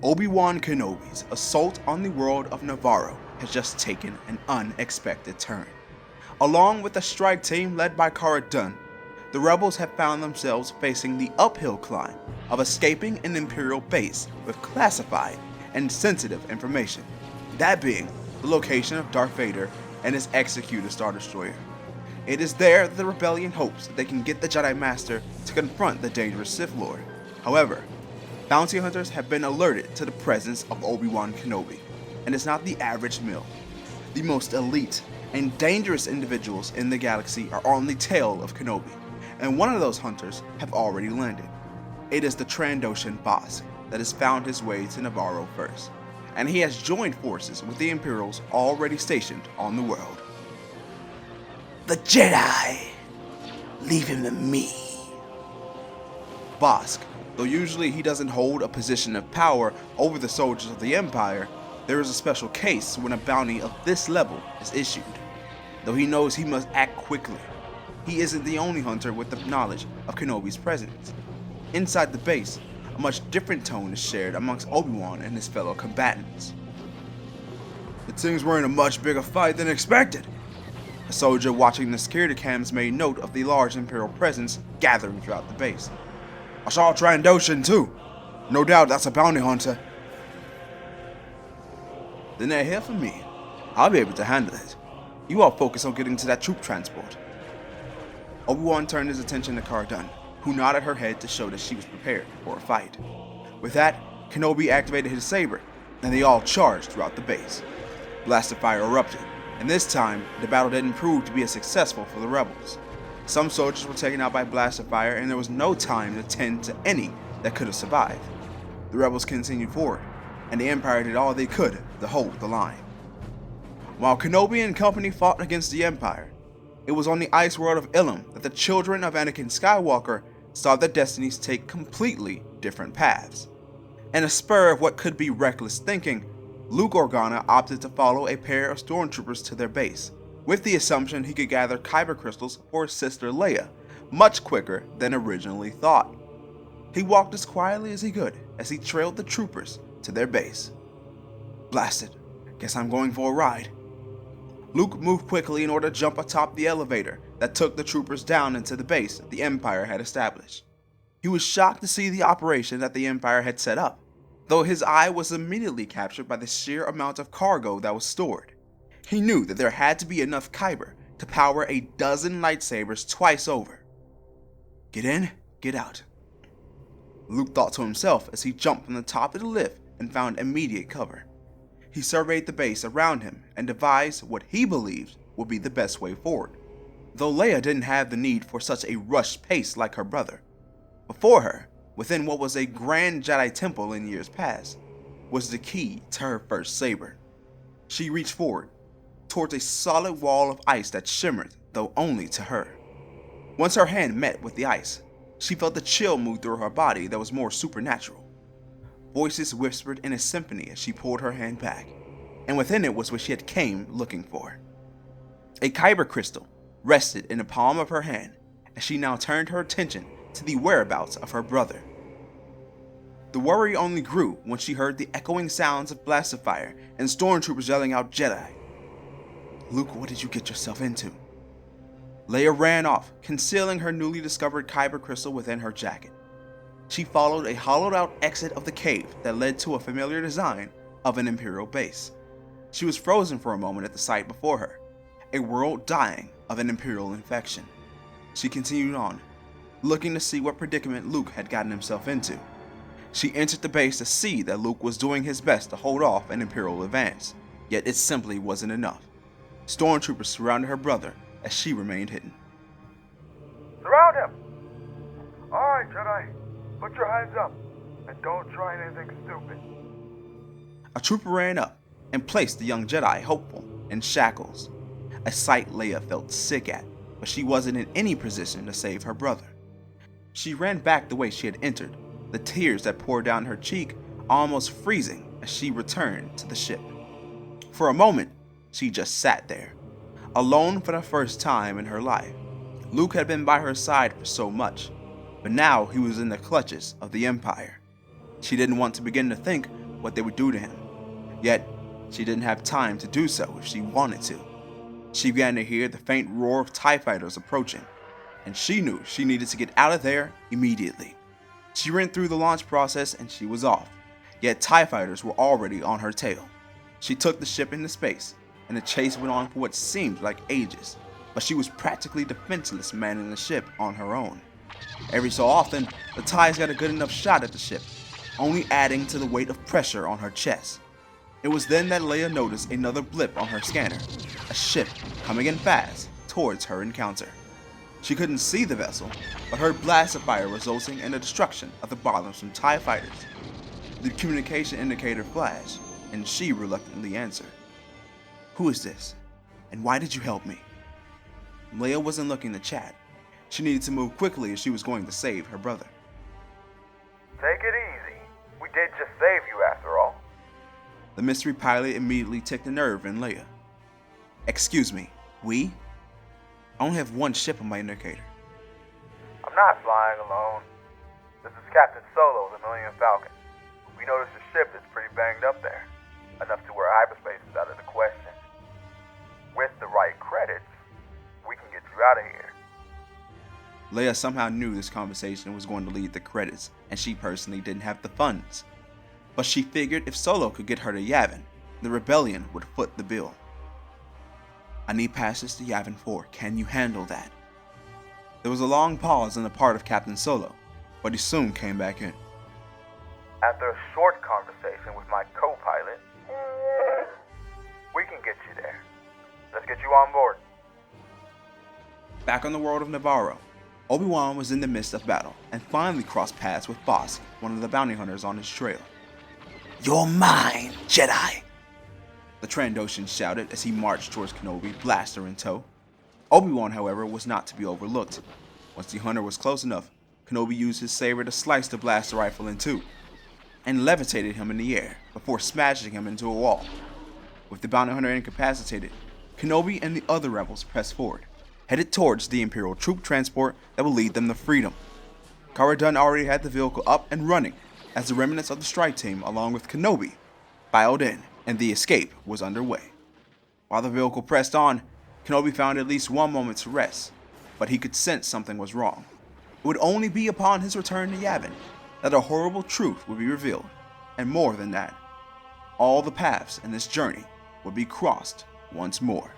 Obi-Wan Kenobi's assault on the world of Navarro has just taken an unexpected turn. Along with a strike team led by Cara Dune, the rebels have found themselves facing the uphill climb of escaping an Imperial base with classified and sensitive information, that being the location of Darth Vader and his executed Star Destroyer. It is there that the rebellion hopes that they can get the Jedi Master to confront the dangerous Sith Lord. However, bounty hunters have been alerted to the presence of Obi-Wan Kenobi, and it's not the average mill. The most elite and dangerous individuals in the galaxy are on the tail of Kenobi, and one of those hunters have already landed. It is the Trandoshan Bossk that has found his way to Navarro first, and he has joined forces with the Imperials already stationed on the world. The Jedi! Leave him to me. Bossk, though usually he doesn't hold a position of power over the soldiers of the Empire, there is a special case when a bounty of this level is issued. Though he knows he must act quickly, he isn't the only hunter with the knowledge of Kenobi's presence. Inside the base, a much different tone is shared amongst Obi-Wan and his fellow combatants. It seems we're in a much bigger fight than expected. A soldier watching the security cams made note of the large Imperial presence gathering throughout the base. I saw Trandoshan too. No doubt that's a bounty hunter. Then they're here for me. I'll be able to handle it. You all focus on getting to that troop transport. Obi-Wan turned his attention to Cara Dune, who nodded her head to show that she was prepared for a fight. With that, Kenobi activated his saber, and they all charged throughout the base. Blaster fire erupted, and this time, the battle didn't prove to be as successful for the rebels. Some soldiers were taken out by blaster fire, and there was no time to tend to any that could have survived. The rebels continued forward, and the Empire did all they could to hold the line. While Kenobi and company fought against the Empire, it was on the ice world of Ilum that the children of Anakin Skywalker saw their destinies take completely different paths. In a spur of what could be reckless thinking, Luke Organa opted to follow a pair of stormtroopers to their base, with the assumption he could gather kyber crystals for his sister Leia, much quicker than originally thought. He walked as quietly as he could as he trailed the troopers to their base. Blasted, guess I'm going for a ride. Luke moved quickly in order to jump atop the elevator that took the troopers down into the base that the Empire had established. He was shocked to see the operation that the Empire had set up, though his eye was immediately captured by the sheer amount of cargo that was stored. He knew that there had to be enough kyber to power a dozen lightsabers twice over. Get in, get out. Luke thought to himself as he jumped from the top of the lift and found immediate cover. He surveyed the base around him and devised what he believed would be the best way forward, though Leia didn't have the need for such a rushed pace like her brother. Before her, within what was a grand Jedi temple in years past, was the key to her first saber. She reached forward, towards a solid wall of ice that shimmered, though only to her. Once her hand met with the ice, she felt a chill move through her body that was more supernatural. Voices whispered in a symphony as she pulled her hand back, and within it was what she had came looking for. A kyber crystal rested in the palm of her hand as she now turned her attention to the whereabouts of her brother. The worry only grew when she heard the echoing sounds of blaster fire and stormtroopers yelling out Jedi. Luke, what did you get yourself into? Leia ran off, concealing her newly discovered kyber crystal within her jacket. She followed a hollowed-out exit of the cave that led to a familiar design of an Imperial base. She was frozen for a moment at the sight before her, a world dying of an Imperial infection. She continued on, looking to see what predicament Luke had gotten himself into. She entered the base to see that Luke was doing his best to hold off an Imperial advance, yet it simply wasn't enough. Stormtroopers surrounded her brother as she remained hidden. Surround him! Alright, Jedi. Put your hands up, and don't try anything stupid. A trooper ran up and placed the young Jedi, hopeful, in shackles, a sight Leia felt sick at, but she wasn't in any position to save her brother. She ran back the way she had entered, the tears that poured down her cheek almost freezing as she returned to the ship. For a moment, she just sat there, alone for the first time in her life. Luke had been by her side for so much, but now he was in the clutches of the Empire. She didn't want to begin to think what they would do to him, yet she didn't have time to do so if she wanted to. She began to hear the faint roar of TIE fighters approaching, and she knew she needed to get out of there immediately. She ran through the launch process and she was off, yet TIE fighters were already on her tail. She took the ship into space, and the chase went on for what seemed like ages, but she was practically defenseless manning the ship on her own. Every so often, the TIEs got a good enough shot at the ship, only adding to the weight of pressure on her chest. It was then that Leia noticed another blip on her scanner, a ship coming in fast towards her encounter. She couldn't see the vessel, but heard blaster fire resulting in the destruction of the bottoms from TIE fighters. The communication indicator flashed, and she reluctantly answered. Who is this, and why did you help me? Leia wasn't looking to chat. She needed to move quickly if she was going to save her brother. Take it easy. We did just save you after all. The mystery pilot immediately ticked a nerve in Leia. Excuse me, we? I only have one ship on my indicator. I'm not flying alone. This is Captain Solo, the Millennium Falcon. We noticed your ship is pretty banged up there, enough to where hyperspace is out of the question. With the right credits, we can get you out of here. Leia somehow knew this conversation was going to lead to credits, and she personally didn't have the funds. But she figured if Solo could get her to Yavin, the rebellion would foot the bill. I need passes to Yavin 4. Can you handle that? There was a long pause on the part of Captain Solo, but he soon came back in. After a short conversation with my co-pilot, we can get you there. Let's get you on board. Back on the world of Navarro, Obi-Wan was in the midst of battle and finally crossed paths with Bosk, one of the bounty hunters on his trail. You're mine, Jedi! The Trandoshan shouted as he marched towards Kenobi, blaster in tow. Obi-Wan, however, was not to be overlooked. Once the hunter was close enough, Kenobi used his saber to slice the blaster rifle in two, and levitated him in the air before smashing him into a wall. With the bounty hunter incapacitated, Kenobi and the other rebels pressed forward, headed towards the Imperial troop transport that would lead them to freedom. Cara Dune already had the vehicle up and running as the remnants of the strike team, along with Kenobi, filed in, and the escape was underway. While the vehicle pressed on, Kenobi found at least one moment to rest, but he could sense something was wrong. It would only be upon his return to Yavin that a horrible truth would be revealed, and more than that, all the paths in this journey would be crossed once more.